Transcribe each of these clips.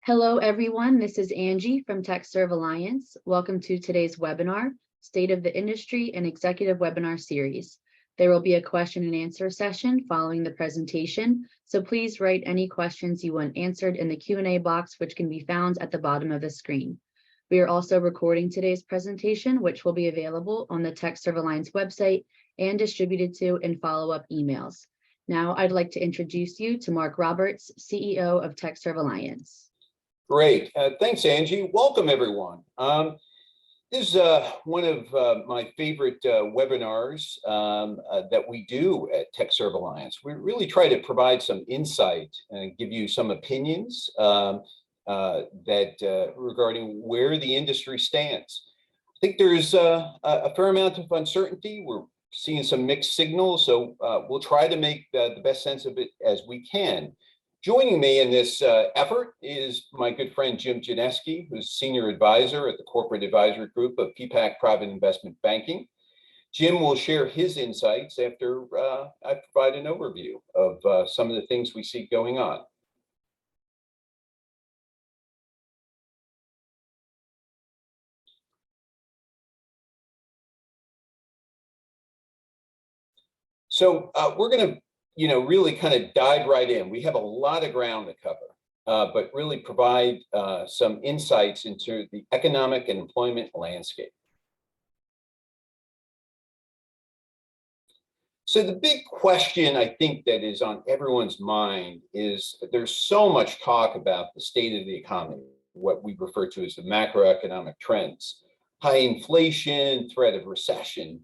Hello, everyone. This is Angie from TechServe Alliance. Welcome to today's webinar, State of the Industry and Executive Webinar Series. There will be a question and answer session following the presentation, so please write any questions you want answered in the Q&A box, which can be found at the bottom of the screen. We are also recording today's presentation, which will be available on the TechServe Alliance website and distributed to in follow-up emails. Now, I'd like to introduce you to Mark Roberts, CEO of TechServe Alliance. Great. Thanks, Angie. Welcome, everyone. This is one of my favorite webinars that we do at TechServe Alliance. We really try to provide some insight and give you some opinions regarding where the industry stands. I think there's a fair amount of uncertainty. We're seeing some mixed signals, so we'll try to make the best sense of it as we can. Joining me in this effort is my good friend, Jim Janesky, who's Senior Advisor at the Corporate Advisory Group of PeaPack Private Investment Banking. Jim will share his insights after I provide an overview of some of the things we see going on. So we're going to really kind of dive right in. We have a lot of ground to cover, but really provide some insights into the economic and employment landscape. So the big question I think that is on everyone's mind is there's so much talk about the state of the economy, what we refer to as the macroeconomic trends, high inflation, threat of recession,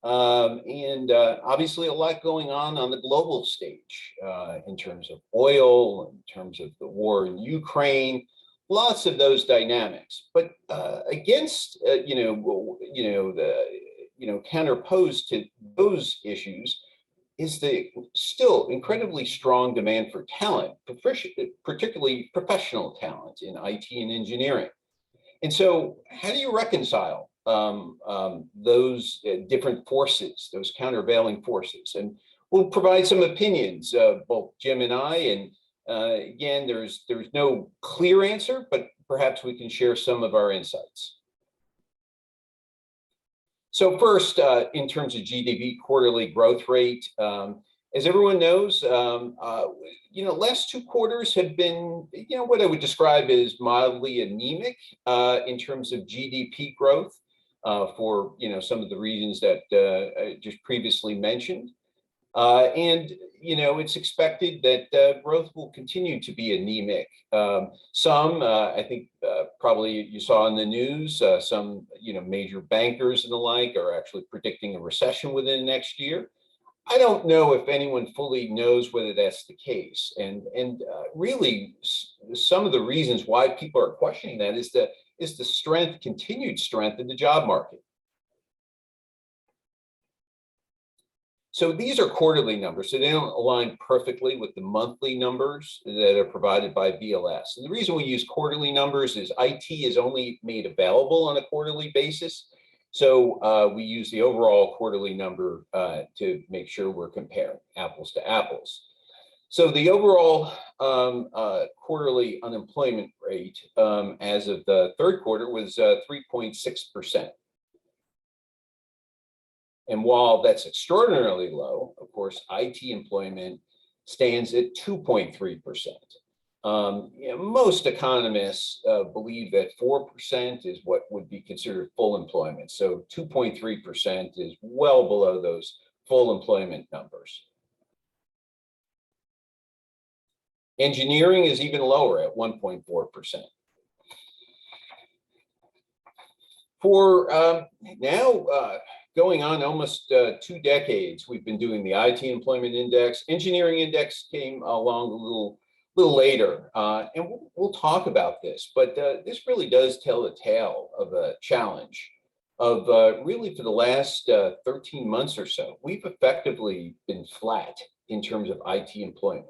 and obviously a lot going on the global stage in terms of oil, in terms of the war in Ukraine, lots of those dynamics. But against counterposed to those issues is the still incredibly strong demand for talent, particularly professional talent in IT and engineering. And so, how do you reconcile those different forces, those countervailing forces? And we'll provide some opinions, both Jim and I. And again, there's no clear answer, but perhaps we can share some of our insights. So first, in terms of GDP quarterly growth rate, as everyone knows, last two quarters have been, what I would describe as mildly anemic in terms of GDP growth. For some of the reasons that I just previously mentioned. And it's expected that growth will continue to be anemic. I think probably you saw in the news, some major bankers and the like are actually predicting a recession within the next year. I don't know if anyone fully knows whether that's the case. And really, some of the reasons why people are questioning that is the continued strength in the job market. So these are quarterly numbers, so they don't align perfectly with the monthly numbers that are provided by BLS. And the reason we use quarterly numbers is IT is only made available on a quarterly basis. So we use the overall quarterly number to make sure we're comparing apples to apples. So the overall quarterly unemployment rate as of the third quarter was 3.6%. And while that's extraordinarily low, of course, IT employment stands at 2.3%. Most economists believe that 4% is what would be considered full employment. So 2.3% is well below those full employment numbers. Engineering is even lower at 1.4%. For now, going on almost 2 decades, we've been doing the IT employment index. Engineering index came along a little later, and we'll talk about this. But this really does tell a tale of a challenge of really for the last 13 months or so, we've effectively been flat in terms of IT employment.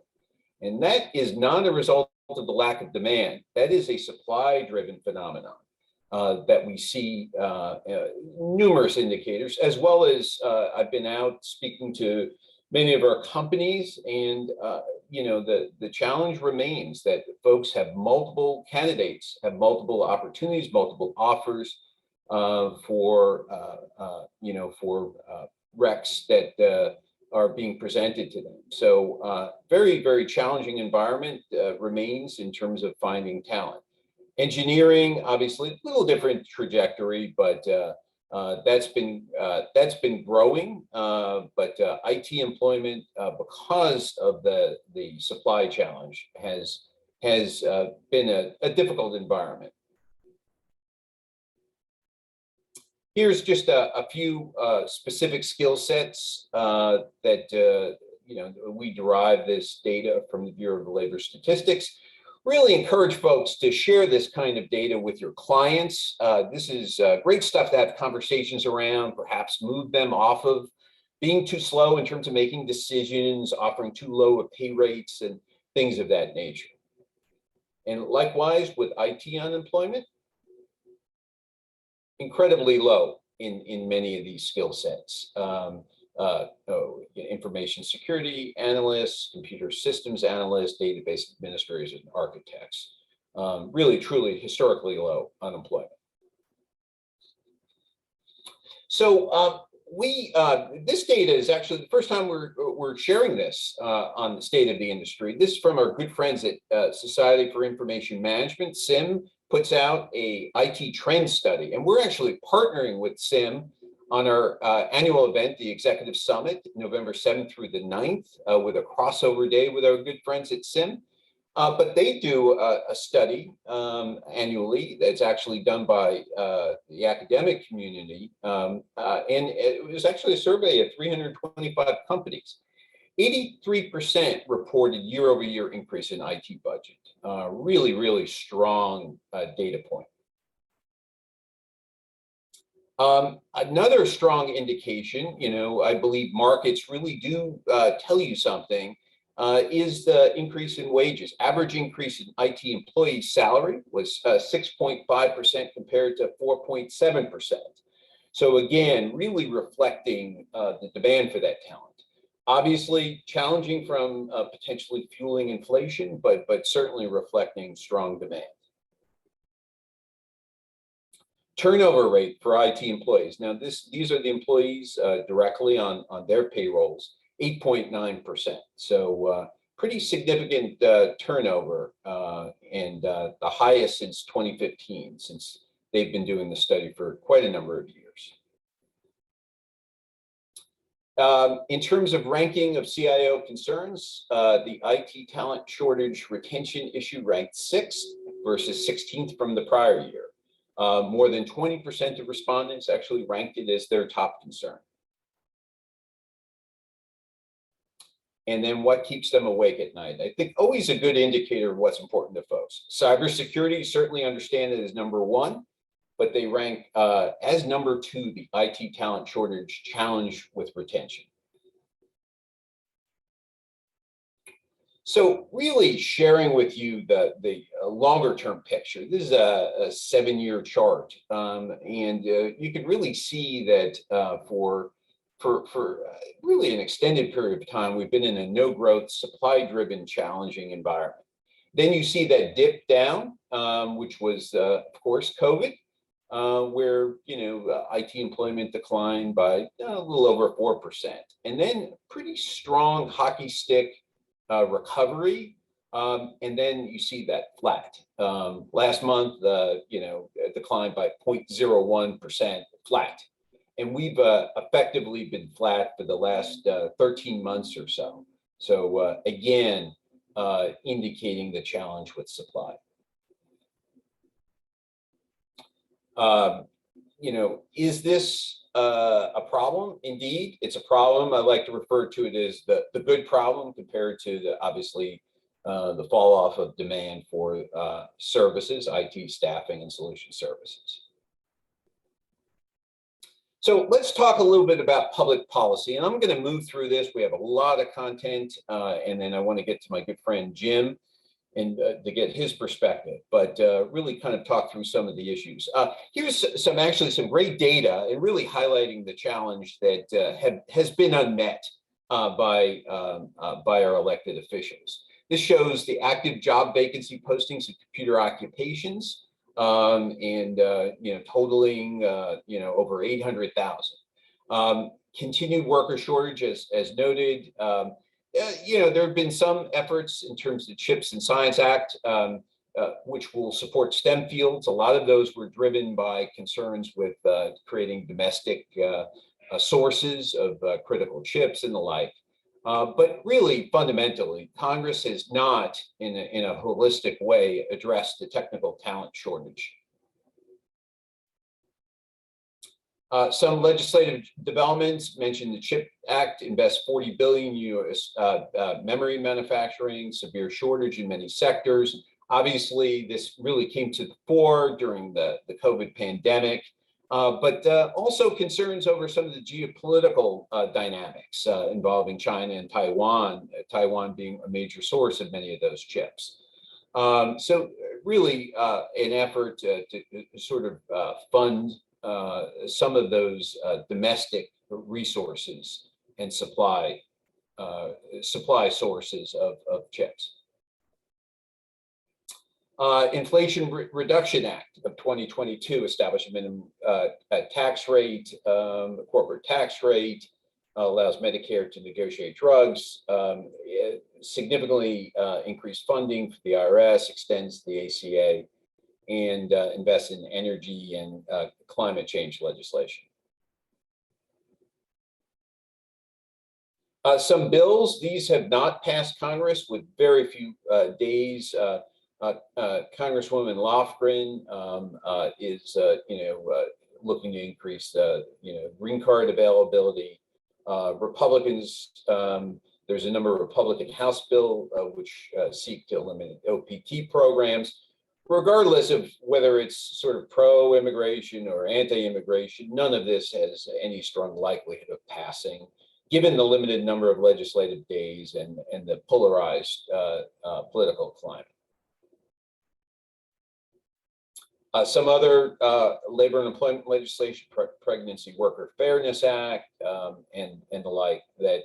And that is not a result of the lack of demand. That is a supply-driven phenomenon that we see numerous indicators, as well as I've been out speaking to many of our companies, and the challenge remains that folks have multiple candidates, have multiple opportunities, multiple offers for recs that are being presented to them. So very, very challenging environment remains in terms of finding talent. Engineering, obviously, a little different trajectory, but that's been growing. But IT employment, because of the supply challenge, has been a difficult environment. Here's just a few specific skill sets that we derive this data from the Bureau of Labor Statistics. Really encourage folks to share this kind of data with your clients. This is great stuff to have conversations around, perhaps move them off of being too slow in terms of making decisions, offering too low of pay rates and things of that nature. And likewise with IT unemployment, incredibly low in many of these skill sets. Information security analysts, computer systems analysts, database administrators, and architects. Really, truly, historically low unemployment. So this data is actually the first time we're sharing this on the state of the industry. This is from our good friends at Society for Information Management. SIM puts out a IT trend study, and we're actually partnering with SIM on our annual event, the Executive Summit, November 7th through the 9th, with a crossover day with our good friends at SIM. But they do a study annually that's actually done by the academic community. And it was actually a survey of 325 companies. 83% reported year-over-year increase in IT budget. Really, really strong data point. Another strong indication, I believe markets really do tell you something, is the increase in wages. Average increase in IT employee salary was 6.5% compared to 4.7%. So again, really reflecting the demand for that talent. Obviously challenging from potentially fueling inflation, but certainly reflecting strong demand. Turnover rate for IT employees. Now these are the employees directly on their payrolls, 8.9%. So pretty significant turnover and the highest since 2015, since they've been doing the study for quite a number of years. In terms of ranking of CIO concerns, the IT talent shortage retention issue ranked 6th versus 16th from the prior year. More than 20% of respondents actually ranked it as their top concern. And then what keeps them awake at night? I think always a good indicator of what's important to folks. Cybersecurity, certainly understand it as number 1, but they rank as number 2, the IT talent shortage challenge with retention. So really sharing with you the longer term picture. This is a 7-year chart, and you can really see that for really an extended period of time, we've been in a no growth, supply driven, challenging environment. Then you see that dip down, which was of course COVID, where IT employment declined by a little over 4%, and then pretty strong hockey stick recovery, and then you see that flat. Last month, it declined by 0.01%, flat, and we've effectively been flat for the last 13 months or so. So again, indicating the challenge with supply. Is this a problem? Indeed, it's a problem. I like to refer to it as the good problem compared to obviously the fall off of demand for services, IT staffing and solution services. So let's talk a little bit about public policy, and I'm going to move through this. We have a lot of content, and then I want to get to my good friend Jim and to get his perspective, but really kind of talk through some of the issues. Here's some great data and really highlighting the challenge that has been unmet by our elected officials. This shows the active job vacancy postings of computer occupations, totaling over 800,000. Continued worker shortage, as noted. There have been some efforts in terms of the CHIPS and Science Act, which will support STEM fields. A lot of those were driven by concerns with creating domestic sources of critical chips and the like. But really, fundamentally, Congress has not, in a holistic way, addressed the technical talent shortage. Some legislative developments mentioned the CHIP Act invests $40 billion U.S. Memory manufacturing, severe shortage in many sectors. Obviously, this really came to the fore during the COVID pandemic, but also concerns over some of the geopolitical dynamics involving China and Taiwan, Taiwan being a major source of many of those chips. So really an effort to sort of fund some of those domestic resources and supply sources of chips. Inflation Reduction Act of 2022 established a minimum tax rate, corporate tax rate, allows Medicare to negotiate drugs, significantly increased funding for the IRS, extends the ACA, and invest in energy and climate change legislation. Some bills, these have not passed Congress with very few days. Congresswoman Lofgren is, looking to increase, green card availability. Republicans, there's a number of Republican House bill which seek to eliminate OPT programs. Regardless of whether it's sort of pro-immigration or anti-immigration, none of this has any strong likelihood of passing, given the limited number of legislative days and the polarized political climate. Some other labor and employment legislation, Pregnancy Worker Fairness Act, and the like, that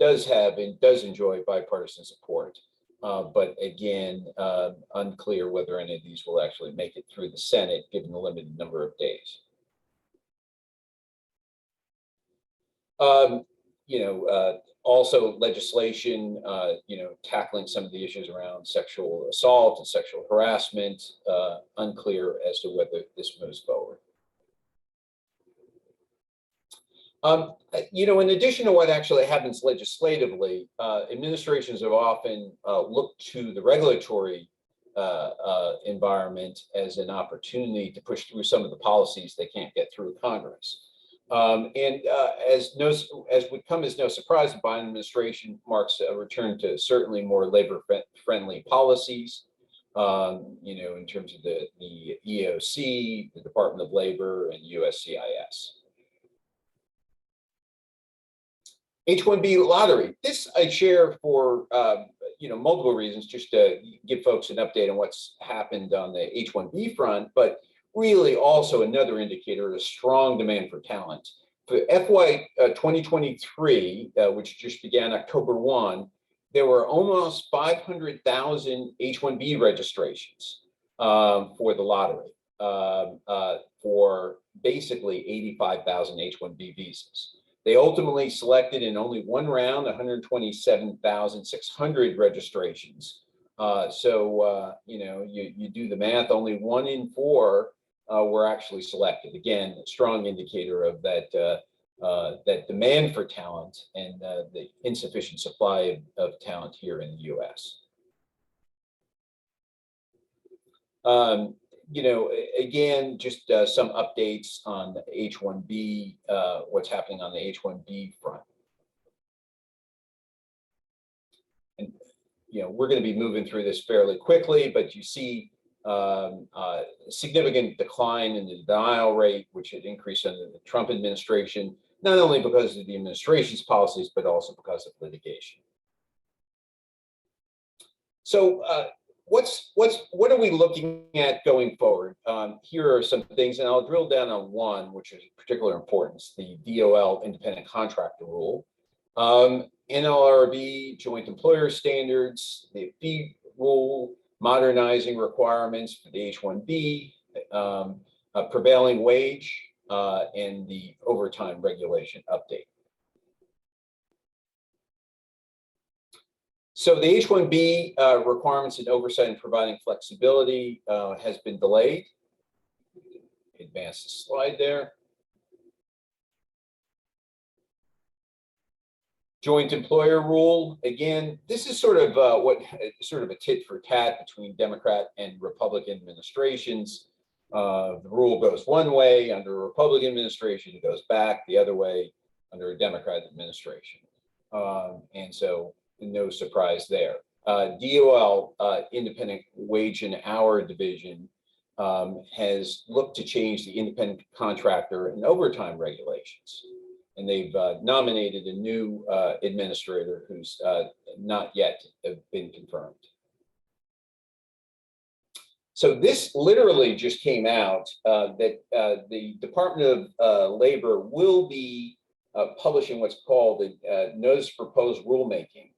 does have and does enjoy bipartisan support. But again, unclear whether any of these will actually make it through the Senate, given the limited number of days. Also legislation, tackling some of the issues around sexual assault and sexual harassment, unclear as to whether this moves forward. In addition to what actually happens legislatively, administrations have often looked to the regulatory environment as an opportunity to push through some of the policies they can't get through Congress. As would come as no surprise, the Biden administration marks a return to certainly more labor-friendly policies, in terms of the EOC, the Department of Labor, and USCIS. H-1B lottery. This I share for multiple reasons, just to give folks an update on what's happened on the H-1B front, but really also another indicator of strong demand for talent. For FY 2023, which just began October 1, there were almost 500,000 H-1B registrations for the lottery, for basically 85,000 H-1B visas. They ultimately selected in only one round 127,600 registrations. You do the math, only 1 in 4 were actually selected. Again, a strong indicator of that demand for talent and the insufficient supply of talent here in the U.S. Again, just some updates on the H-1B, what's happening on the H-1B front. And, we're going to be moving through this fairly quickly, but you see significant decline in the denial rate, which had increased under the Trump administration, not only because of the administration's policies, but also because of litigation. So what are we looking at going forward? Here are some things, and I'll drill down on one, which is of particular importance, the DOL independent contractor rule. NLRB, joint employer standards, the fee rule, modernizing requirements for the H-1B, prevailing wage, and the overtime regulation update. So the H-1B requirements and oversight in providing flexibility has been delayed. Advance the slide there. Joint employer rule, again, this is sort of sort of a tit for tat between Democrat and Republican administrations. The rule goes one way under a Republican administration, it goes back the other way under a Democrat administration. And so no surprise there. DOL, Independent Wage and Hour Division, has looked to change the independent contractor and overtime regulations. And they've nominated a new administrator who's not yet been confirmed. So this literally just came out that the Department of Labor will be publishing what's called a Notice of Proposed Rulemaking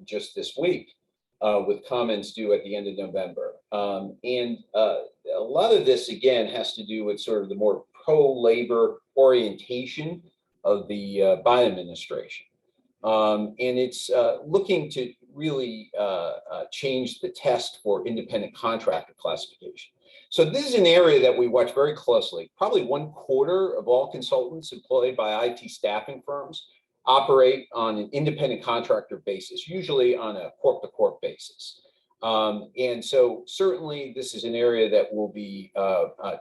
just this week, with comments due at the end of November. And a lot of this, again, has to do with sort of the more pro-labor orientation of the Biden administration. And it's looking to really change the test for independent contractor classification. So this is an area that we watch very closely. Probably 1/4 of all consultants employed by IT staffing firms operate on an independent contractor basis, usually on a corp-to-corp basis. And so certainly this is an area that we'll be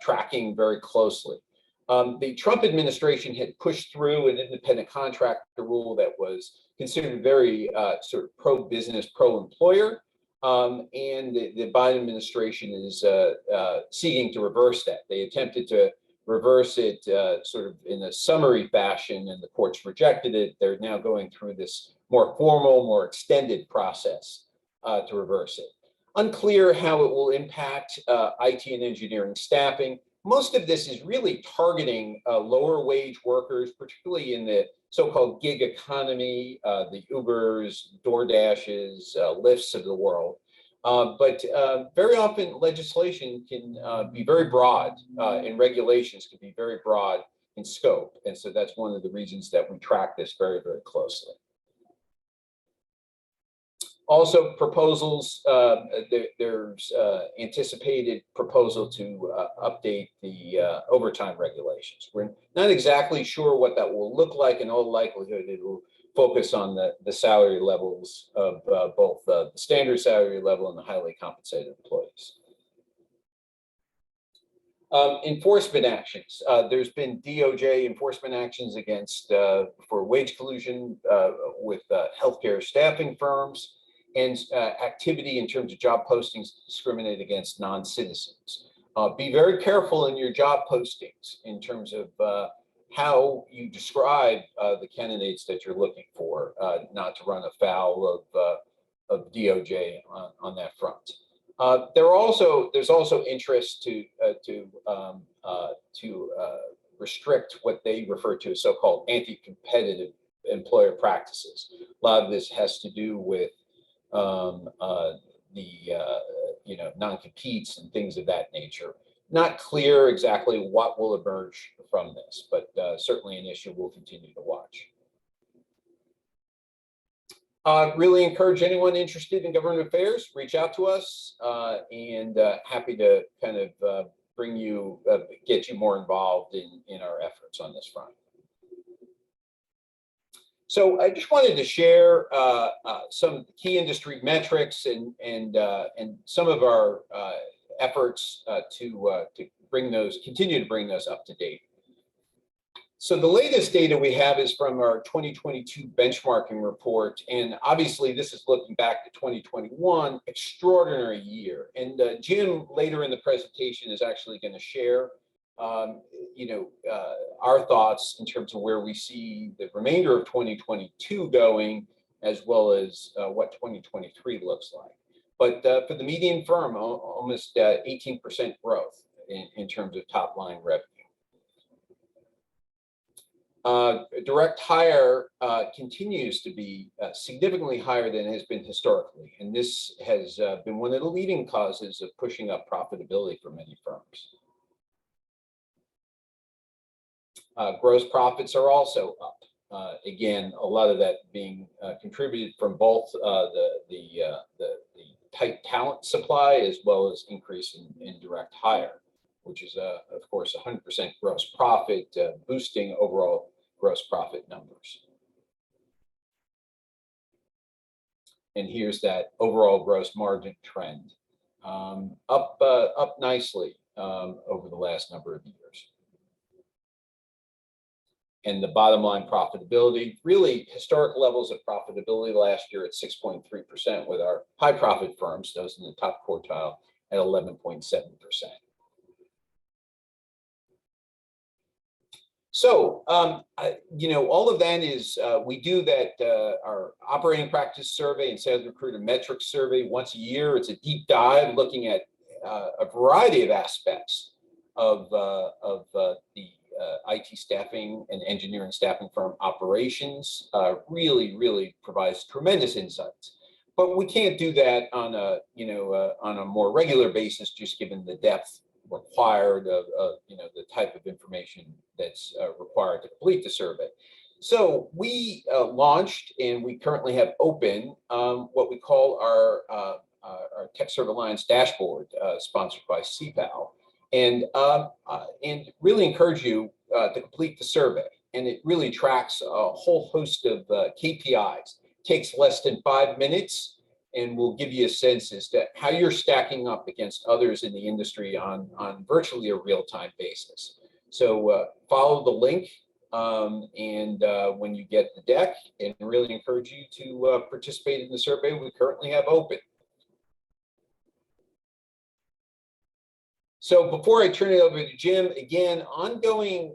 tracking very closely. The Trump administration had pushed through an independent contractor rule that was considered very sort of pro-business, pro-employer. And the Biden administration is seeking to reverse that. They attempted to reverse it sort of in a summary fashion, and the courts rejected it. They're now going through this more formal, more extended process to reverse it. Unclear how it will impact IT and engineering staffing. Most of this is really targeting lower wage workers, particularly in the so-called gig economy, the Ubers, DoorDashes, Lyfts of the world. But very often legislation can be very broad, and regulations can be very broad in scope. And so that's one of the reasons that we track this very, very closely. Also, proposals, there's anticipated proposal to update the overtime regulations. We're not exactly sure what that will look like. In all likelihood, it will focus on the salary levels of both the standard salary level and the highly compensated employees. Enforcement actions. There's been DOJ enforcement actions against for wage collusion with healthcare staffing firms, and activity in terms of job postings to discriminate against non-citizens. Be very careful in your job postings in terms of how you describe the candidates that you're looking for, not to run afoul of DOJ on that front. There's also interest to restrict what they refer to as so-called anti-competitive employer practices. A lot of this has to do with non-competes and things of that nature. Not clear exactly what will emerge from this, but certainly an issue we'll continue to watch. Really encourage anyone interested in government affairs, reach out to us, and happy to kind of get you more involved in our efforts on this front. So I just wanted to share some key industry metrics and some of our efforts to continue to bring those up to date. So the latest data we have is from our 2022 benchmarking report, and obviously this is looking back to 2021, extraordinary year. And Jim later in the presentation is actually going to share our thoughts in terms of where we see the remainder of 2022 going, as well as what 2023 looks like. But for the median firm, almost 18% growth in terms of top line revenue. direct hire continues to be significantly higher than it has been historically. And this has been one of the leading causes of pushing up profitability for many firms. Gross profits are also up. Again, a lot of that being contributed from both the tight talent supply as well as increase in direct hire, which is, of course, 100% gross profit, boosting overall gross profit numbers. And here's that overall gross margin trend, up nicely over the last number of years. And the bottom line profitability, really historic levels of profitability last year at 6.3%, with our high profit firms, those in the top quartile, at 11.7%. So, all of that is, we do that, our operating practice survey and sales recruiter metrics survey once a year. It's a deep dive looking at a variety of aspects of the IT staffing and engineering staffing firm operations. Really provides tremendous insights. But we can't do that on a more regular basis, just given the depth required of the type of information that's required to complete the survey. So we launched, and we currently have open what we call our TechServe Alliance dashboard, sponsored by CPAL, and really encourage you to complete the survey. And it really tracks a whole host of KPIs. It takes less than 5 minutes, and will give you a sense as to how you're stacking up against others in the industry on virtually a real-time basis. So follow the link, and when you get the deck, and really encourage you to participate in the survey we currently have open. So before I turn it over to Jim, again, ongoing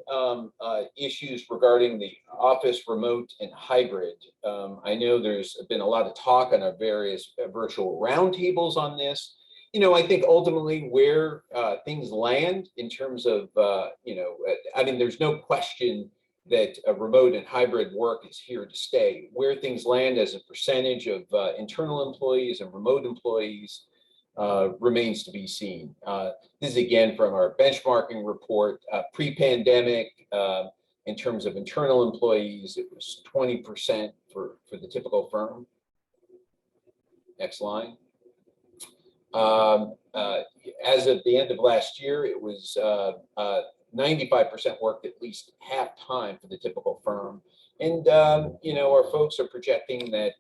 issues regarding the office, remote, and hybrid. I know there's been a lot of talk on our various virtual roundtables on this. I think ultimately where things land in terms of, there's no question that remote and hybrid work is here to stay. Where things land as a percentage of internal employees and remote employees remains to be seen. This is again from our benchmarking report. Pre-pandemic, in terms of internal employees, it was 20% for the typical firm. Next line. As of the end of last year, it was 95% worked at least half time for the typical firm. And, our folks are projecting that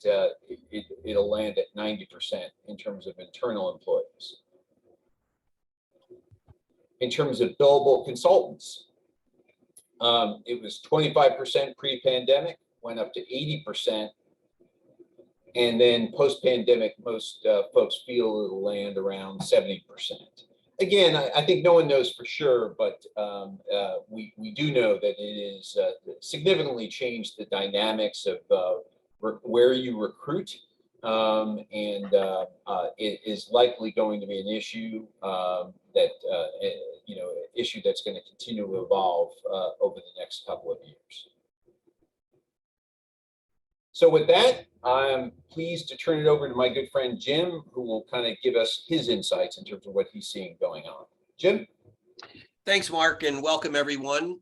it'll land at 90% in terms of internal employees. In terms of billable consultants, it was 25% pre-pandemic, went up to 80%. And then post-pandemic, most folks feel it'll land around 70%. Again, I think no one knows for sure, but we do know that it is significantly changed the dynamics of where you recruit, and it is likely going to be an issue issue that's going to continue to evolve over the next couple of years. So with that, I'm pleased to turn it over to my good friend Jim, who will kind of give us his insights in terms of what he's seeing going on. Jim? Thanks, Mark, and welcome everyone.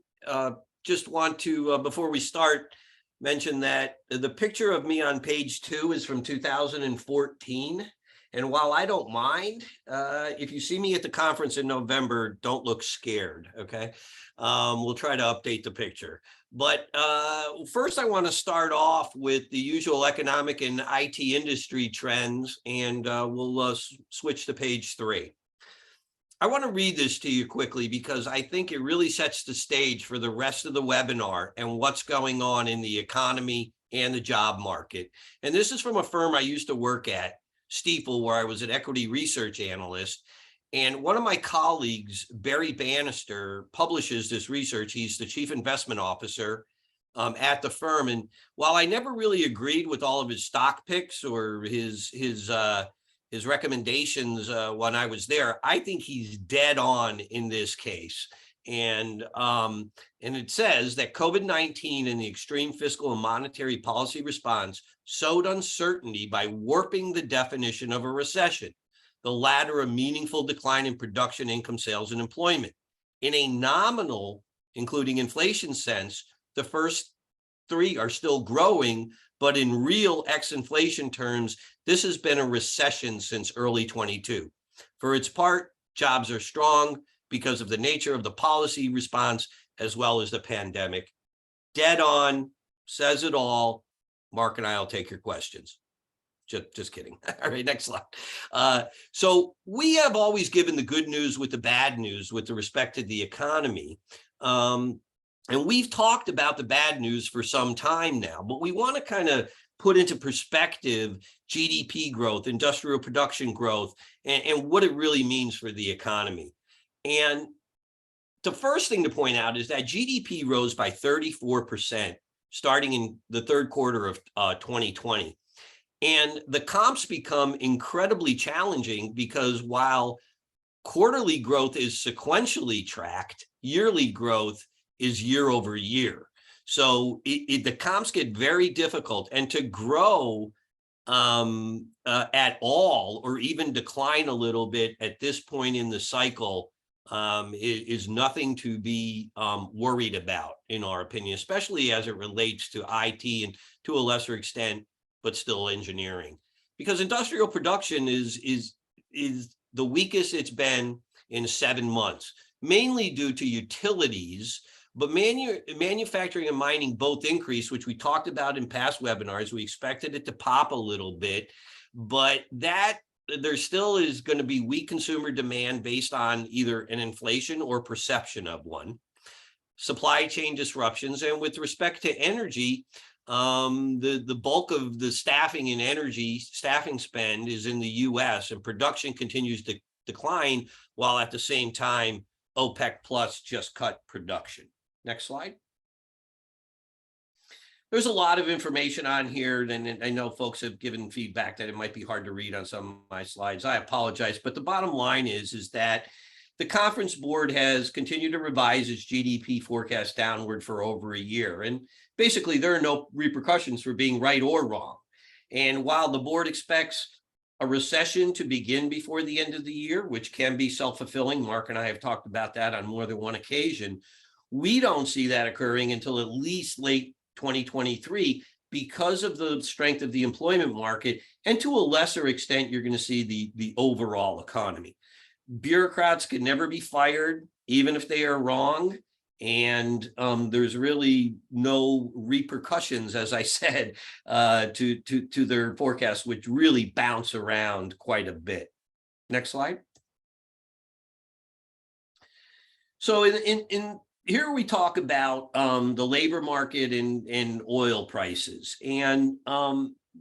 Just want to, before we start, mention that the picture of me on page 2 is from 2014. And while I don't mind, if you see me at the conference in November, don't look scared, okay? We'll try to update the picture. But first, I want to start off with the usual economic and IT industry trends, and we'll switch to page 3. I want to read this to you quickly because I think it really sets the stage for the rest of the webinar and what's going on in the economy and the job market. And this is from a firm I used to work at, Stifel, where I was an equity research analyst. And one of my colleagues, Barry Bannister, publishes this research. He's the chief investment officer at the firm. And while I never really agreed with all of his stock picks or his recommendations when I was there, I think he's dead on in this case. And it says that COVID-19 and the extreme fiscal and monetary policy response sowed uncertainty by warping the definition of a recession, the latter a meaningful decline in production, income, sales, and employment. In a nominal, including inflation sense, the first three are still growing, but in real ex-inflation terms, this has been a recession since early 22. For its part, jobs are strong because of the nature of the policy response as well as the pandemic. Dead on, says it all. Mark and I will take your questions. Just kidding. All right, next slide. So we have always given the good news with the bad news with respect to the economy. And we've talked about the bad news for some time now, but we want to kind of put into perspective GDP growth, industrial production growth, and what it really means for the economy. And the first thing to point out is that GDP rose by 34% starting in the third quarter of 2020. And the comps become incredibly challenging because while quarterly growth is sequentially tracked, yearly growth is year over year. So the comps get very difficult, and to grow at all or even decline a little bit at this point in the cycle is nothing to be worried about, in our opinion, especially as it relates to IT and to a lesser extent, but still engineering, because industrial production is the weakest it's been in 7 months, mainly due to utilities. But manufacturing and mining both increased, which we talked about in past webinars. We expected it to pop a little bit, but that there still is going to be weak consumer demand based on either an inflation or perception of one. Supply chain disruptions, and with respect to energy, the bulk of the staffing spend is in the U.S. and production continues to decline, while at the same time OPEC Plus just cut production. Next slide. There's a lot of information on here, and I know folks have given feedback that it might be hard to read on some of my slides. I apologize, but the bottom line is that the Conference Board has continued to revise its GDP forecast downward for over a year, and basically there are no repercussions for being right or wrong. And while the board expects a recession to begin before the end of the year, which can be self-fulfilling, Mark and I have talked about that on more than one occasion, we don't see that occurring until at least late 2023 because of the strength of the employment market, and to a lesser extent, you're going to see the overall economy. Bureaucrats can never be fired, even if they are wrong, and there's really no repercussions, as I said, to their forecasts, which really bounce around quite a bit. Next slide. So in here we talk about the labor market and oil prices. And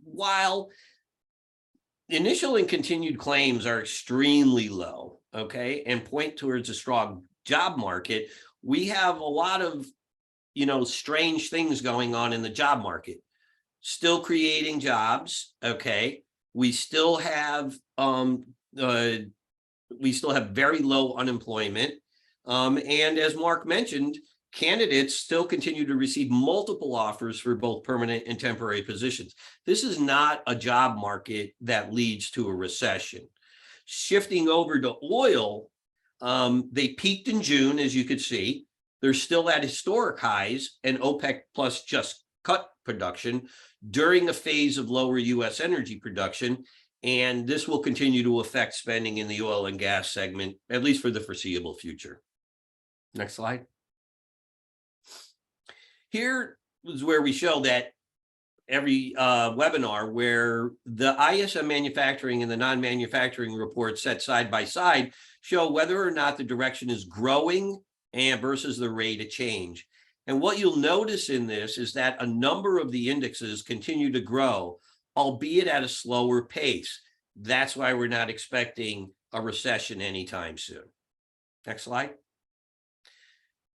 while initial and continued claims are extremely low, okay, and point towards a strong job market, we have a lot of, strange things going on in the job market. Still creating jobs, okay. We still have very low unemployment. And as Mark mentioned, candidates still continue to receive multiple offers for both permanent and temporary positions. This is not a job market that leads to a recession. Shifting over to oil, they peaked in June, as you could see. They're still at historic highs, and OPEC Plus just cut production during a phase of lower U.S. energy production. And this will continue to affect spending in the oil and gas segment, at least for the foreseeable future. Next slide. Here is where we show that every webinar where the ISM manufacturing and the non-manufacturing reports set side by side show whether or not the direction is growing and versus the rate of change. And what you'll notice in this is that a number of the indexes continue to grow, albeit at a slower pace. That's why we're not expecting a recession anytime soon. Next slide.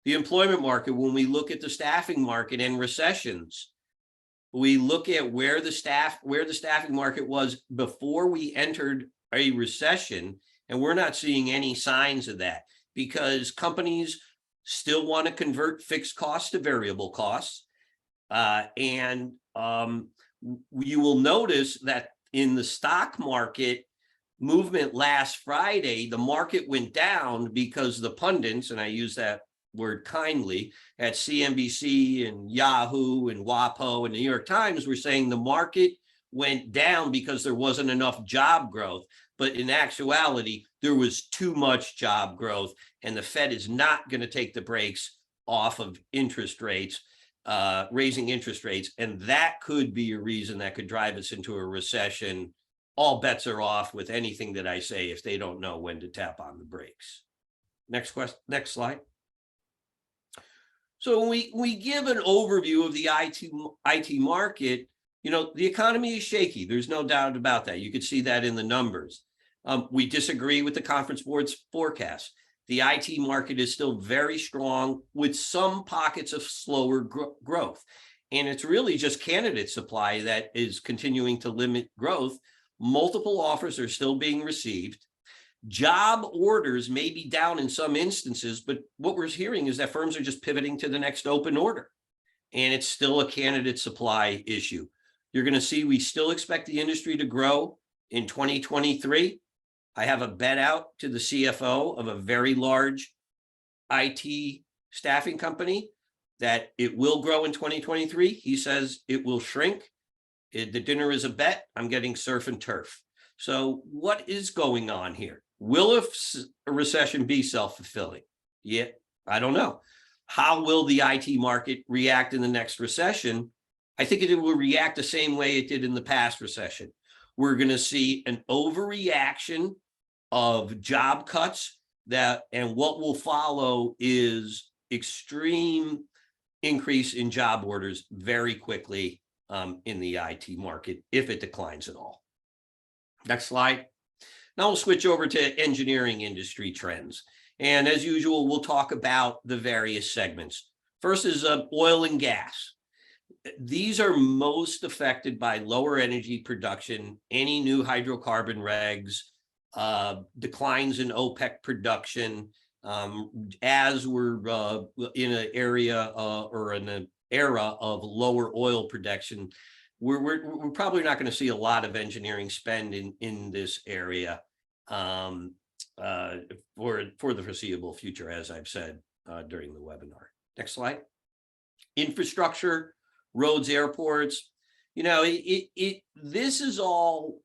The employment market, when we look at the staffing market and recessions, we look at where the staffing market was before we entered a recession, and we're not seeing any signs of that because companies still want to convert fixed costs to variable costs. You will notice that in the stock market movement last Friday, the market went down because the pundits, and I use that word kindly, at CNBC and Yahoo and WAPO and the New York Times were saying the market went down because there wasn't enough job growth. But in actuality, there was too much job growth, and the Fed is not going to take the brakes off of interest rates, raising interest rates. And that could be a reason that could drive us into a recession. All bets are off with anything that I say if they don't know when to tap on the brakes. Next question, next slide. So when we give an overview of the IT market, the economy is shaky. There's no doubt about that. You could see that in the numbers. We disagree with the Conference Board's forecast. The IT market is still very strong with some pockets of slower growth. And it's really just candidate supply that is continuing to limit growth. Multiple offers are still being received. Job orders may be down in some instances, but what we're hearing is that firms are just pivoting to the next open order. And it's still a candidate supply issue. You're going to see we still expect the industry to grow in 2023. I have a bet out to the CFO of a very large IT staffing company that it will grow in 2023. He says it will shrink. The dinner is a bet. I'm getting surf and turf. So what is going on here? Will a recession be self-fulfilling? Yeah, I don't know. How will the IT market react in the next recession? I think it will react the same way it did in the past recession. We're going to see an overreaction of job cuts and what will follow is extreme increase in job orders very quickly in the IT market if it declines at all. Next slide. Now we'll switch over to engineering industry trends. And as usual, we'll talk about the various segments. First is oil and gas. These are most affected by lower energy production, any new hydrocarbon regs, declines in OPEC production, as we're in an area or in an era of lower oil production. We're probably not going to see a lot of engineering spend in this area for the foreseeable future, as I've said during the webinar. Next slide. Infrastructure, roads, airports. This is all,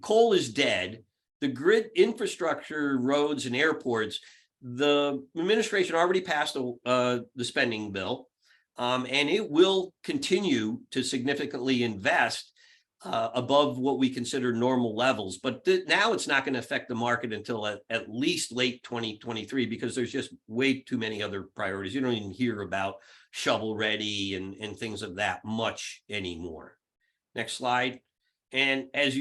coal is dead. The grid infrastructure, roads and airports, the administration already passed the spending bill, and it will continue to significantly invest above what we consider normal levels. But now it's not going to affect the market until at least late 2023, because there's just way too many other priorities. You don't even hear about shovel ready and things of that much anymore. Next slide. And as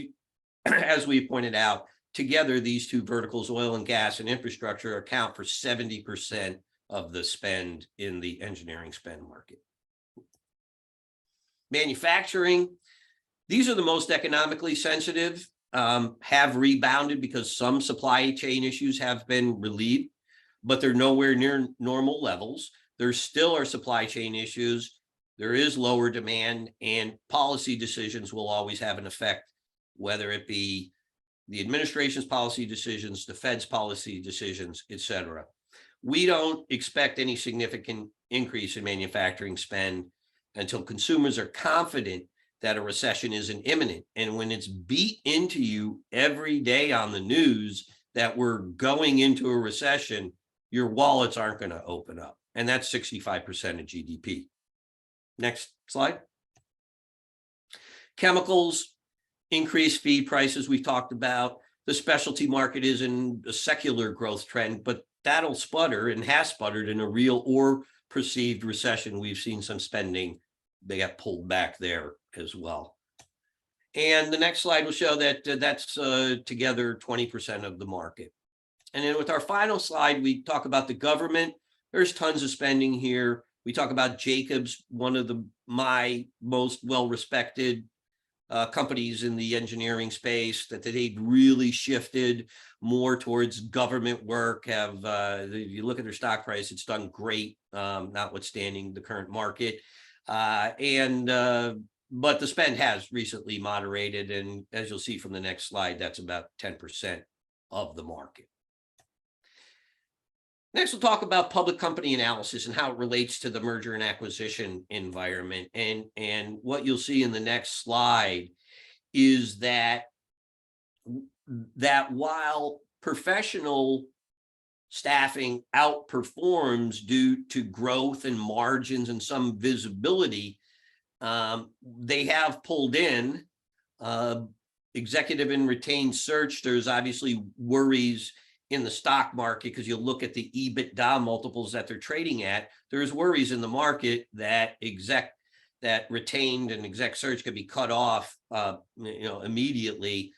we pointed out, together, these two verticals, oil and gas and infrastructure, account for 70% of the spend in the engineering spend market. Manufacturing, these are the most economically sensitive, have rebounded because some supply chain issues have been relieved, but they're nowhere near normal levels. There still are supply chain issues. There is lower demand, and policy decisions will always have an effect, whether it be the administration's policy decisions, the Fed's policy decisions, et cetera. We don't expect any significant increase in manufacturing spend until consumers are confident that a recession isn't imminent. And when it's beat into you every day on the news that we're going into a recession, your wallets aren't going to open up. And that's 65% of GDP. Next slide. Chemicals, increased feed prices we've talked about. The specialty market is in a secular growth trend, but that'll sputter and has sputtered in a real or perceived recession. We've seen some spending, they got pulled back there as well. And the next slide will show that that's together 20% of the market. And then with our final slide, we talk about the government. There's tons of spending here. We talk about Jacobs, one of my most well-respected companies in the engineering space, that they've really shifted more towards government work. If you look at their stock price, it's done great, notwithstanding the current market. But the spend has recently moderated, and as you'll see from the next slide, that's about 10% of the market. Next, we'll talk about public company analysis and how it relates to the merger and acquisition environment. And what you'll see in the next slide is that while professional staffing outperforms due to growth and margins and some visibility, they have pulled in executive and retained search. There's obviously worries in the stock market because you look at the EBITDA multiples that they're trading at. There's worries in the market that retained and exec search could be cut off, immediately.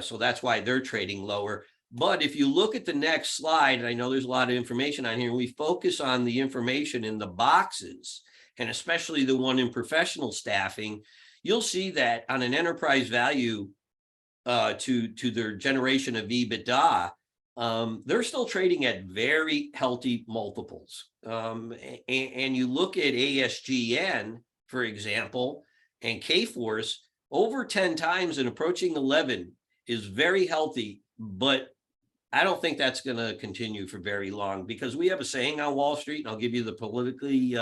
So that's why they're trading lower. But if you look at the next slide, and I know there's a lot of information on here, and we focus on the information in the boxes, and especially the one in professional staffing, you'll see that on an enterprise value to their generation of EBITDA, they're still trading at very healthy multiples. And you look at ASGN, for example, and Kforce, over 10 times and approaching 11 is very healthy, but I don't think that's going to continue for very long, because we have a saying on Wall Street, and I'll give you the politically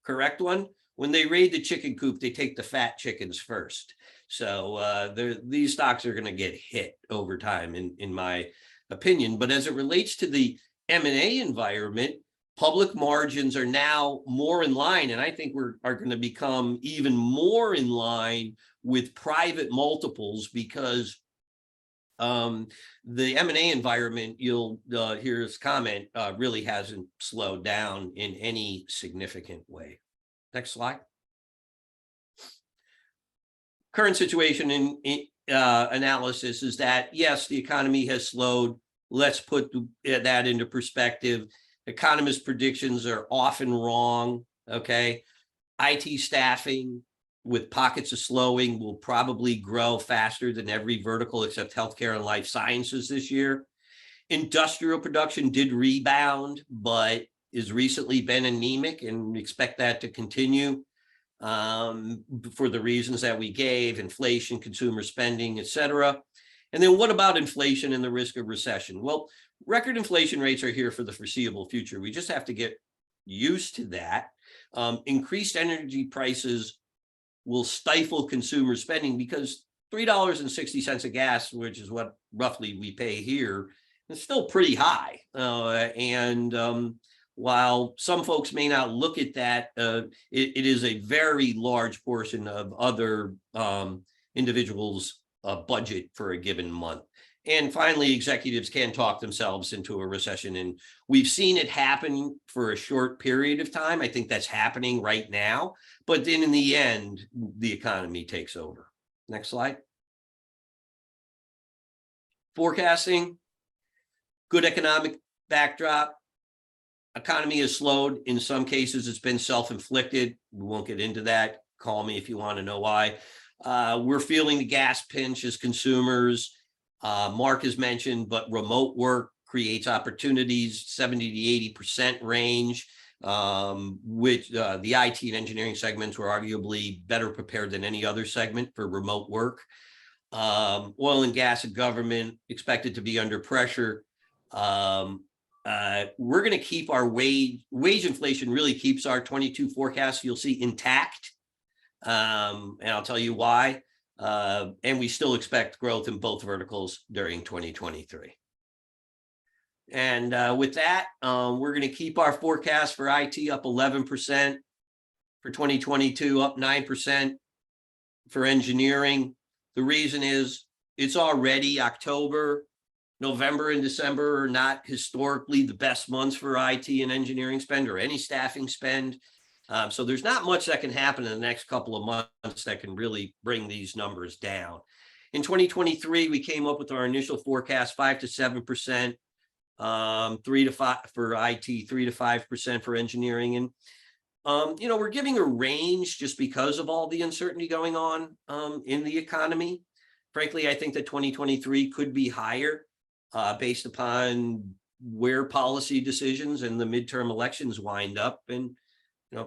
correct one: when they raid the chicken coop, they take the fat chickens first. So these stocks are going to get hit over time, in my opinion. But as it relates to the M&A environment, public margins are now more in line, and I think are going to become even more in line with private multiples, because the M&A environment, you'll hear his comment, really hasn't slowed down in any significant way. Next slide. Current situation in analysis is that, yes, the economy has slowed. Let's put that into perspective. Economists' predictions are often wrong, okay? IT staffing, with pockets of slowing, will probably grow faster than every vertical except healthcare and life sciences this year. Industrial production did rebound, but has recently been anemic, and we expect that to continue for the reasons that we gave: inflation, consumer spending, et cetera. And then what about inflation and the risk of recession? Well, record inflation rates are here for the foreseeable future. We just have to get used to that. Increased energy prices will stifle consumer spending, because $3.60 a gas, which is what roughly we pay here, is still pretty high. While some folks may not look at that, it is a very large portion of other individuals' budget for a given month. And finally, executives can talk themselves into a recession, and we've seen it happen for a short period of time. I think that's happening right now, but then in the end, the economy takes over. Next slide. Forecasting, good economic backdrop. Economy has slowed. In some cases, it's been self-inflicted. We won't get into that. Call me if you want to know why. We're feeling the gas pinch as consumers. Mark has mentioned, but remote work creates opportunities, 70 to 80% range, which the IT and engineering segments were arguably better prepared than any other segment for remote work. Oil and gas and government expected to be under pressure. We're going to keep our wage inflation, really keeps our 22 forecast, you'll see, intact. And I'll tell you why. And we still expect growth in both verticals during 2023. And with that, we're going to keep our forecast for IT up 11%, for 2022 up 9%, for engineering. The reason is it's already October. November and December are not historically the best months for IT and engineering spend, or any staffing spend. So there's not much that can happen in the next couple of months that can really bring these numbers down. In 2023, we came up with our initial forecast, 5 to 7%, 3 to 5 for IT, 3 to 5% for engineering. And We're giving a range just because of all the uncertainty going on in the economy. Frankly, I think that 2023 could be higher based upon where policy decisions and the midterm elections wind up. And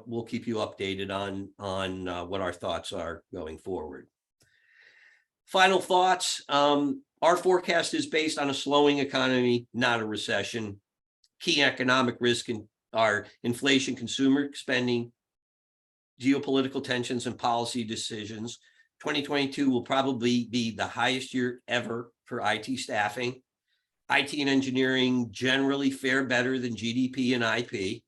we'll keep you updated on what our thoughts are going forward. Final thoughts. Our forecast is based on a slowing economy, not a recession. Key economic risk are inflation, consumer spending, geopolitical tensions, and policy decisions. 2022 will probably be the highest year ever for IT staffing. IT and engineering generally fare better than GDP and IP.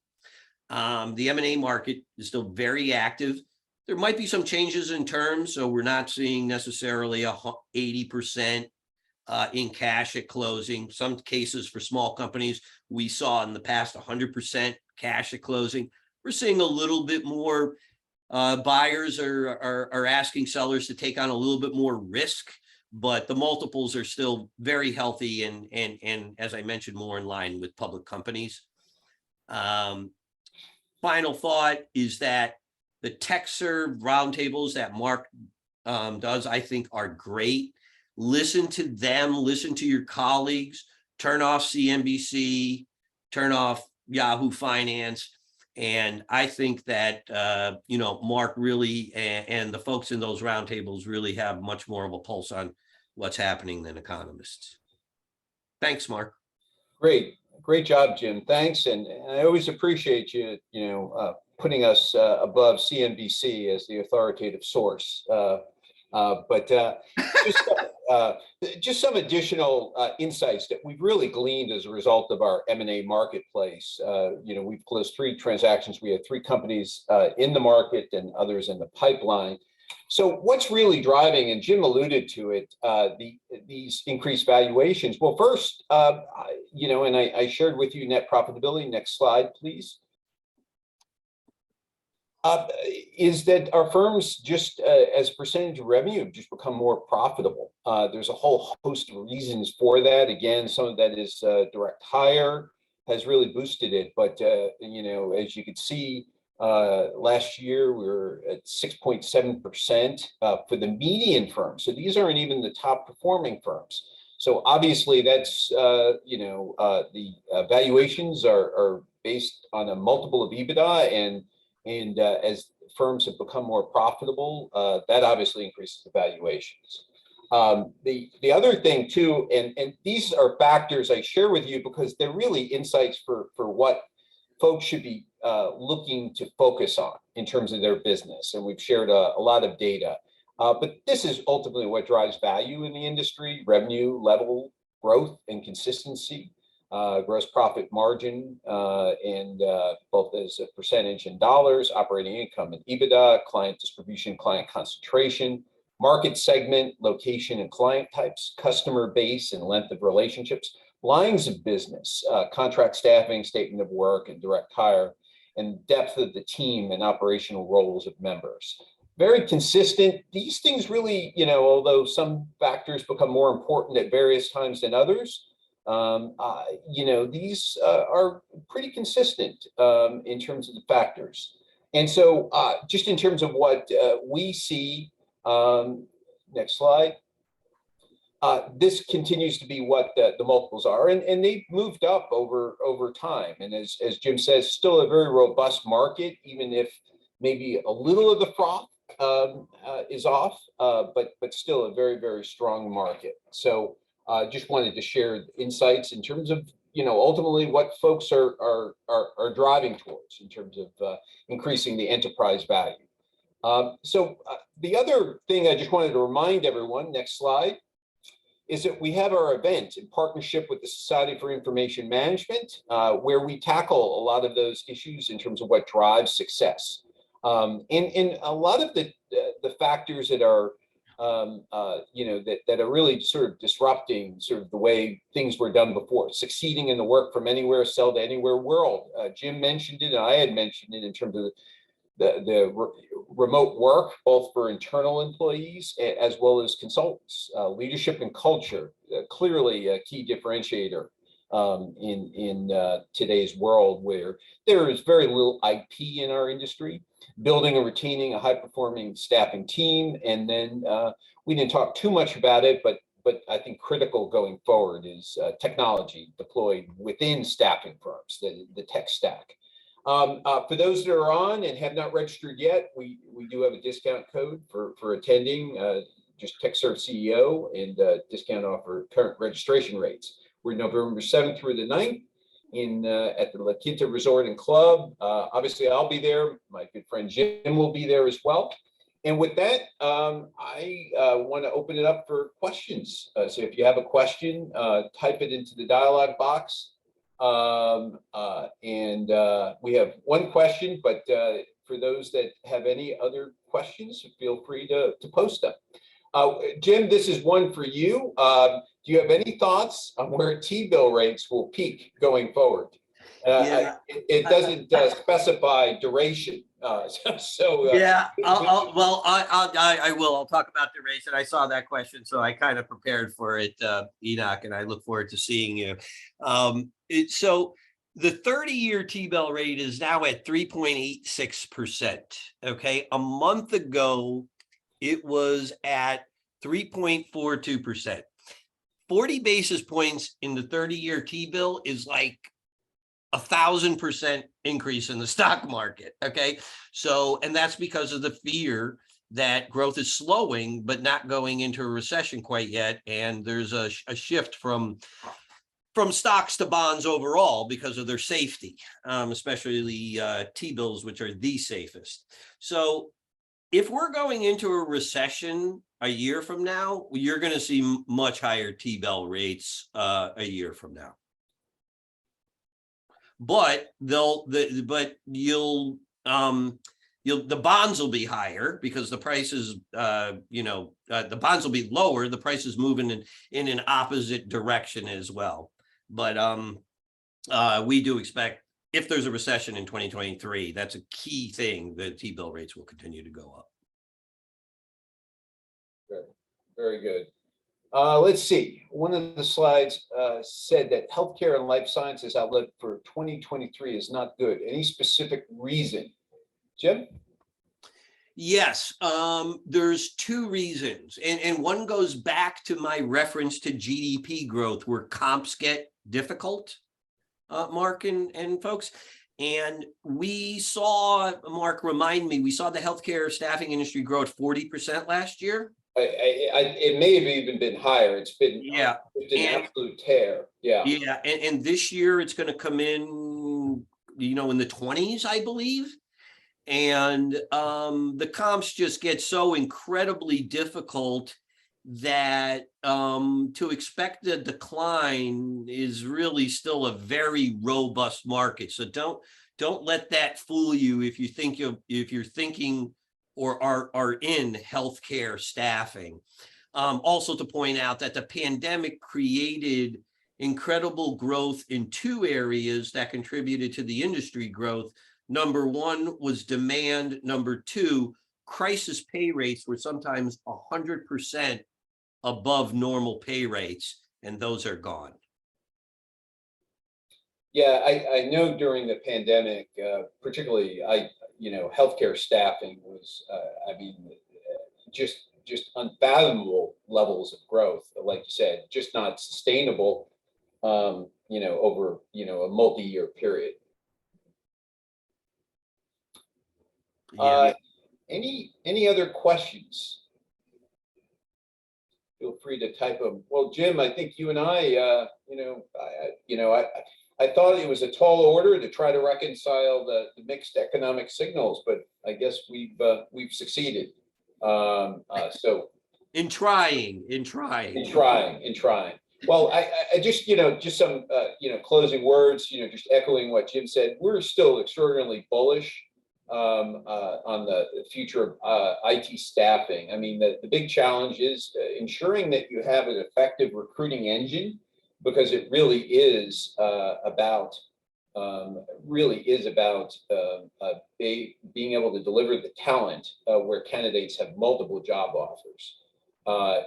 The M&A market is still very active. There might be some changes in terms, so we're not seeing necessarily 80% in cash at closing. Some cases for small companies, we saw in the past 100% cash at closing. We're seeing a little bit more buyers are asking sellers to take on a little bit more risk, but the multiples are still very healthy and as I mentioned, more in line with public companies. Final thought is that the TechServe roundtables that Mark does, I think, are great. Listen to them, listen to your colleagues, turn off CNBC, turn off Yahoo Finance. And I think that, Mark really and the folks in those roundtables really have much more of a pulse on what's happening than economists. Thanks, Mark. Great job, Jim. Thanks. And I always appreciate you, putting us above CNBC as the authoritative source. Just some additional insights that we've really gleaned as a result of our M&A marketplace. We've closed 3 transactions. We have 3 companies in the market and others in the pipeline. So what's really driving, and Jim alluded to it, these increased valuations? Well, first, and I shared with you net profitability. Next slide, please. Is that our firms just as a percentage of revenue have just become more profitable. There's a whole host of reasons for that. Again, some of that is direct hire has really boosted it. But, as you could see, last year we were at 6.7% for the median firms. So these aren't even the top performing firms. So obviously that's, the valuations are based on a multiple of EBITDA, and as firms have become more profitable, that obviously increases the valuations. The other thing too, and these are factors I share with you because they're really insights for what folks should be looking to focus on in terms of their business. And we've shared a lot of data. But this is ultimately what drives value in the industry: revenue level growth and consistency, gross profit margin, and both as a percentage in dollars, operating income and EBITDA, client distribution, client concentration, market segment, location and client types, customer base and length of relationships, lines of business, contract staffing, statement of work, and direct hire, and depth of the team and operational roles of members. Very consistent. These things really, although some factors become more important at various times than others, these are pretty consistent in terms of the factors. And so just in terms of what we see, next slide, this continues to be what the multiples are, and they've moved up over time. And as Jim says, still a very robust market, even if maybe a little of the froth is off, but still a very, very strong market. So just wanted to share insights in terms of, ultimately what folks are driving towards in terms of increasing the enterprise value. So the other thing I just wanted to remind everyone, next slide, is that we have our event in partnership with the Society for Information Management, where we tackle a lot of those issues in terms of what drives success. And a lot of the factors that are that are really sort of disrupting sort of the way things were done before, succeeding in the work from anywhere, sell to anywhere world. Jim mentioned it, and I had mentioned it in terms of the remote work, both for internal employees as well as consultants. Leadership and culture, clearly a key differentiator. in today's world, where there is very little IP in our industry. Building and retaining a high-performing staffing team, and then we didn't talk too much about it, but I think critical going forward is technology deployed within staffing firms, the tech stack. For those that are on and have not registered yet, we do have a discount code for attending, just TechServe CEO, and discount offer current registration rates. We're November 7th through the 9th at the La Quinta Resort and Club. Obviously, I'll be there. My good friend Jim will be there as well. And with that, I want to open it up for questions. So if you have a question, type it into the dialogue box. We have one question, but for those that have any other questions, feel free to post them. Jim, this is one for you. Do you have any thoughts on where T-bill rates will peak going forward? It doesn't specify duration. Yeah, I will. I'll talk about duration. I saw that question, so I kind of prepared for it, Enoch, and I look forward to seeing you. So the 30-year T-bill rate is now at 3.86%. Okay, a month ago, it was at 3.42%. 40 basis points in the 30-year T-bill is like 1,000% increase in the stock market. Okay, so, and that's because of the fear that growth is slowing, but not going into a recession quite yet. And there's a shift from stocks to bonds overall because of their safety, especially T-bills, which are the safest. So if we're going into a recession a year from now, you're going to see much higher T-bill rates a year from now. But the bonds will be higher because the prices, the bonds will be lower. The price is moving in an opposite direction as well. But we do expect, if there's a recession in 2023, that's a key thing. The T-bill rates will continue to go up. Good. Very good. Let's see. One of the slides said that healthcare and life sciences outlook for 2023 is not good. Any specific reason? Jim? Yes, there's two reasons. And one goes back to my reference to GDP growth, where comps get difficult, Mark and folks. And we saw, Mark, remind me, we saw the healthcare staffing industry grow at 40% last year. It may have even been higher. It's been an absolute tear. Yeah. And this year it's going to come in, in the 20s, I believe. And the comps just get so incredibly difficult that to expect a decline is really still a very robust market. So don't let that fool you if you're thinking or are in healthcare staffing. Also to point out that the pandemic created incredible growth in two areas that contributed to the industry growth. Number one was demand. Number two, crisis pay rates were sometimes 100% above normal pay rates, and those are gone. Yeah, I know during the pandemic, particularly, healthcare staffing was, just unfathomable levels of growth. Like you said, just not sustainable, over, a multi-year period. Yeah. Any other questions? Feel free to type them. Well, Jim, I think you and I thought it was a tall order to try to reconcile the mixed economic signals, but I guess we've succeeded. So in trying. Well, I just some closing words. Just echoing what Jim said. We're still extraordinarily bullish on the future of IT staffing. I mean, the big challenge is ensuring that you have an effective recruiting engine, because it really is about being able to deliver the talent where candidates have multiple job offers.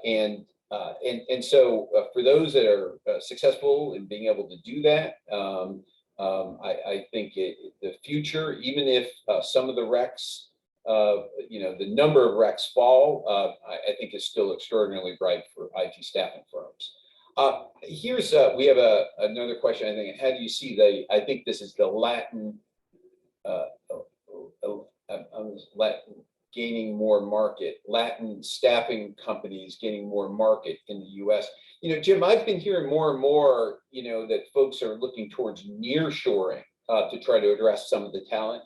And And so for those that are successful in being able to do that, I think the future, even if some of the recs, the number of recs fall, I think is still extraordinarily bright for IT staffing firms. We have another question. I think, how do you see I think this is the Latin gaining more market, Latin staffing companies gaining more market in the US. Jim, I've been hearing more and more, that folks are looking towards nearshoring to try to address some of the talent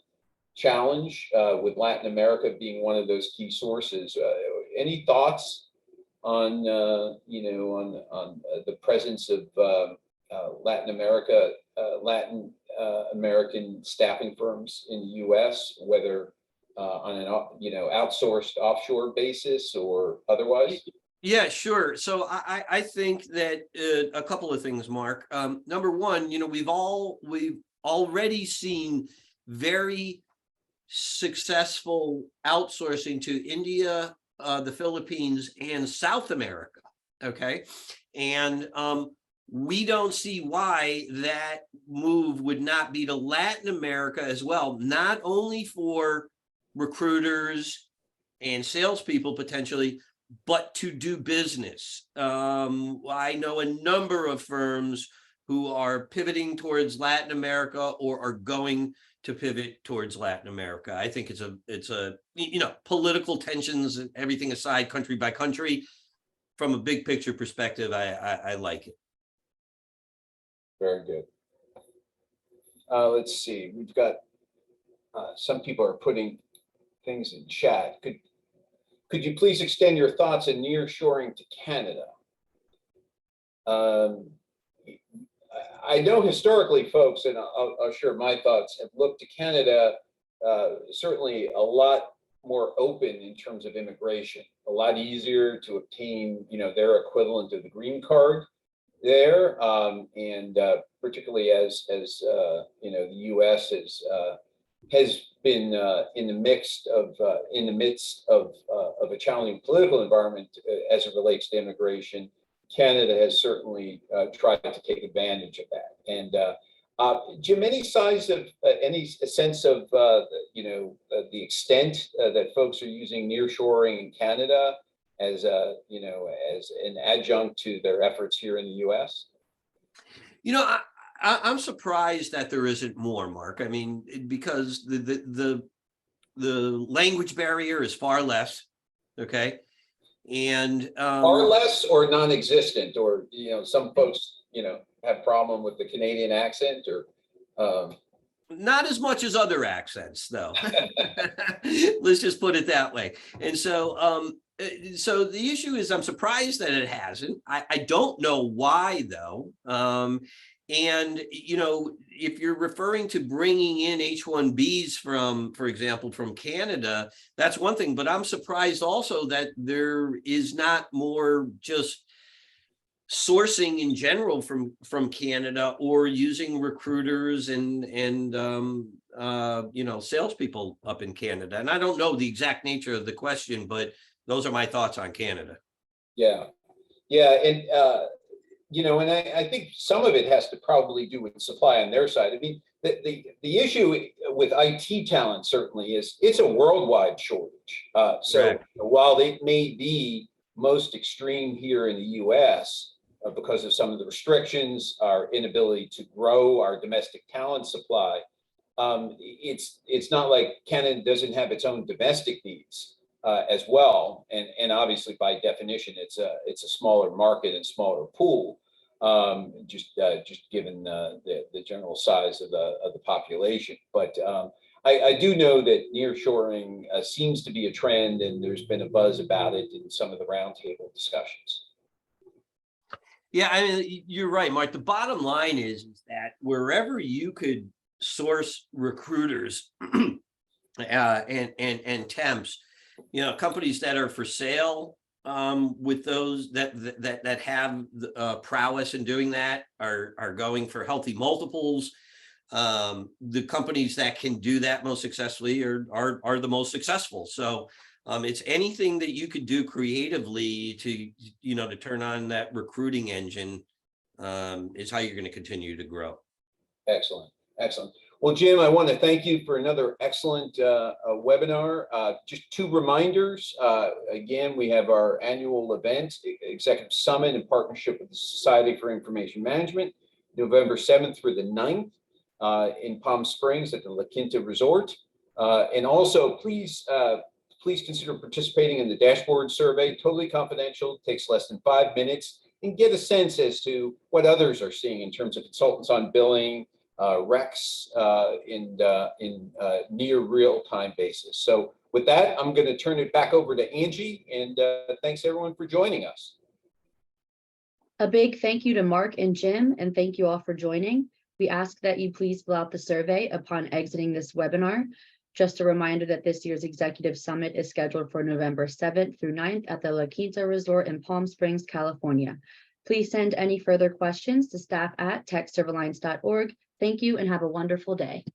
challenge, with Latin America being one of those key sources. Any thoughts on, on the presence of Latin American staffing firms in the US, whether on an outsourced offshore basis or otherwise? Yeah, sure. So I think that a couple of things, Mark. Number one, we've already seen very successful outsourcing to India, the Philippines, and South America. Okay, and we don't see why that move would not be to Latin America as well, not only for recruiters and salespeople potentially, but to do business. I know a number of firms who are pivoting towards Latin America or are going to pivot towards Latin America. I think it's a political tensions and everything aside, country by country, from a big picture perspective, I like it. Very good. Let's see. We've got some people are putting things in chat. Could you please extend your thoughts on nearshoring to Canada? I know historically, folks, and I'll share my thoughts, have looked to Canada, certainly a lot more open in terms of immigration, a lot easier to obtain, their equivalent of the green card there, and particularly as the U.S. has been in the midst of a challenging political environment as it relates to immigration. Canada has certainly tried to take advantage of that. And Jim, any sense of the extent that folks are using nearshoring in Canada as as an adjunct to their efforts here in the U.S.? I'm surprised that there isn't more, Mark. I mean, because the language barrier is far less. Okay. And far less or non-existent, or some folks have problem with the Canadian accent, or not as much as other accents, though. Let's just put it that way. And so so the issue is, I'm surprised that it hasn't. I don't know why, though. And if you're referring to bringing in H-1Bs from, for example, from Canada, that's one thing. But I'm surprised also that there is not more just sourcing in general from Canada, or using recruiters and salespeople up in Canada. And I don't know the exact nature of the question, but those are my thoughts on Canada. Yeah, and and I think some of it has to probably do with supply on their side. I mean, the issue with IT talent certainly is it's a worldwide shortage. So while it may be most extreme here in the U.S. Because of some of the restrictions, our inability to grow our domestic talent supply, it's not like Canada doesn't have its own domestic needs as well. And obviously, by definition, it's a smaller market and smaller pool. Just given the general size of the population. But I do know that nearshoring seems to be a trend, and there's been a buzz about it in some of the roundtable discussions. Yeah, I mean, you're right, Mark. The bottom line is that wherever you could source recruiters and temps, companies that are for sale, with those that have prowess in doing that are going for healthy multiples. The companies that can do that most successfully are the most successful. So It's anything that you could do creatively to, to turn on that recruiting engine is how you're going to continue to grow. Excellent. Excellent. Well, Jim, I want to thank you for another excellent webinar. Just two reminders. Again, we have our annual event, Executive Summit, in partnership with the Society for Information Management, November 7th through the 9th in Palm Springs at the La Quinta Resort. And also, please consider participating in the dashboard survey, totally confidential, takes less than 5 minutes, and get a sense as to what others are seeing in terms of consultants on billing, recs in near real-time basis. So with that, I'm going to turn it back over to Angie, and thanks everyone for joining us. A big thank you to Mark and Jim, and thank you all for joining. We ask that you please fill out the survey upon exiting this webinar. Just a reminder that this year's Executive Summit is scheduled for November 7th through 9th at the La Quinta Resort in Palm Springs, California. Please send any further questions to staff@techservealliance.org. Thank you and have a wonderful day.